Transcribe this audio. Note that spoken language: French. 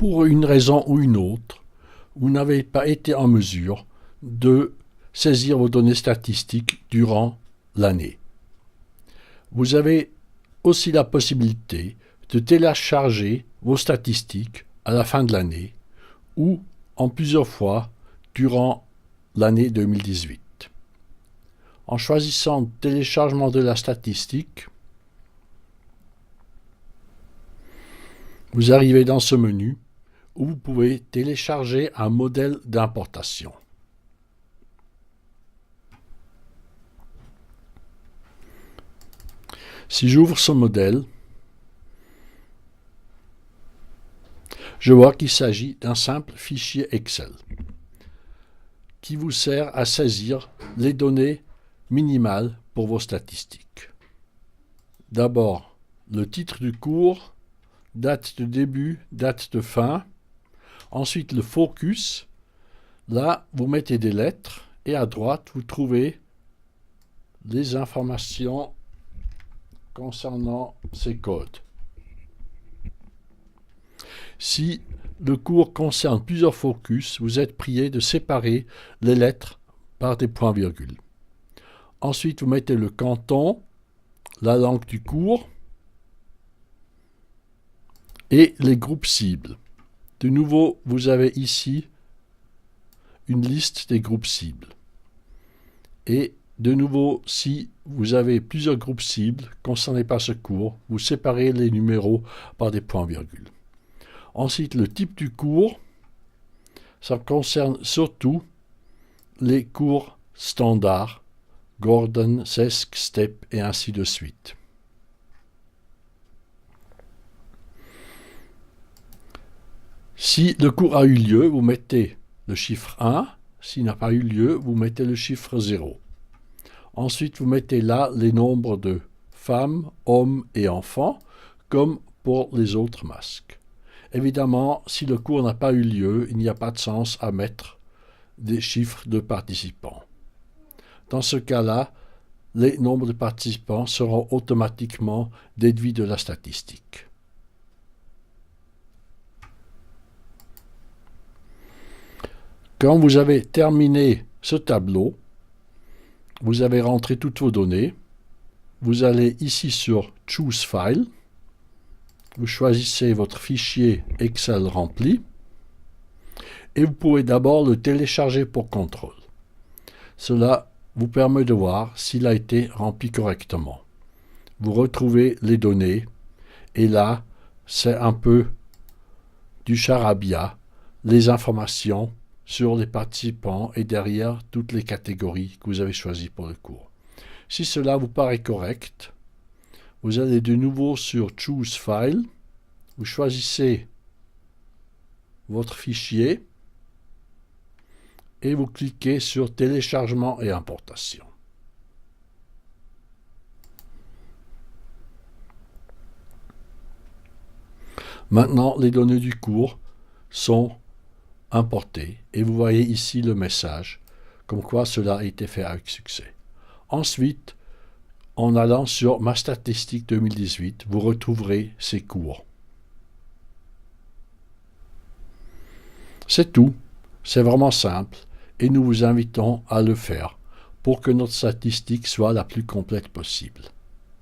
pour une raison ou une autre, vous n'avez pas été en mesure de saisir vos données statistiques durant l'année. Vous avez aussi la possibilité de télécharger vos statistiques à la fin de l'année ou en plusieurs fois durant l'année 2018. En choisissant le téléchargement de la statistique, vous arrivez dans ce menu où vous pouvez télécharger un modèle d'importation. Si j'ouvre ce modèle, je vois qu'il s'agit d'un simple fichier Excel qui vous sert à saisir les données minimales pour vos statistiques. D'abord, le titre du cours, date de début, date de fin. Ensuite, le focus. Là, vous mettez des lettres et à droite, vous trouvez les informations concernant ces codes. Si le cours concerne plusieurs focus, vous êtes prié de séparer les lettres par des points-virgules. Ensuite, vous mettez le canton, la langue du cours et les groupes cibles. De nouveau, vous avez ici une liste des groupes cibles. Et de nouveau, si vous avez plusieurs groupes cibles concernés par ce cours, vous séparez les numéros par des points-virgules. Ensuite, le type du cours, ça concerne surtout les cours standards, Gordon, SESC, STEP et ainsi de suite. Si le cours a eu lieu, vous mettez le chiffre 1. S'il n'a pas eu lieu, vous mettez le chiffre 0. Ensuite, vous mettez là les nombres de femmes, hommes et enfants, comme pour les autres masques. Évidemment, si le cours n'a pas eu lieu, il n'y a pas de sens à mettre des chiffres de participants. Dans ce cas-là, les nombres de participants seront automatiquement déduits de la statistique. Quand vous avez terminé ce tableau, vous avez rentré toutes vos données. Vous allez ici sur Choose File. Vous choisissez votre fichier Excel rempli. Et vous pouvez d'abord le télécharger pour contrôle. Cela vous permet de voir s'il a été rempli correctement. Vous retrouvez les données. Et là, c'est un peu du charabia, les informations sur les participants et derrière toutes les catégories que vous avez choisies pour le cours. Si cela vous paraît correct, vous allez de nouveau sur Choose File, vous choisissez votre fichier et vous cliquez sur Téléchargement et importation. Maintenant, les données du cours sont importé et vous voyez ici le message comme quoi cela a été fait avec succès. Ensuite, en allant sur Ma statistique 2018, vous retrouverez ces cours. C'est tout, c'est vraiment simple et nous vous invitons à le faire pour que notre statistique soit la plus complète possible.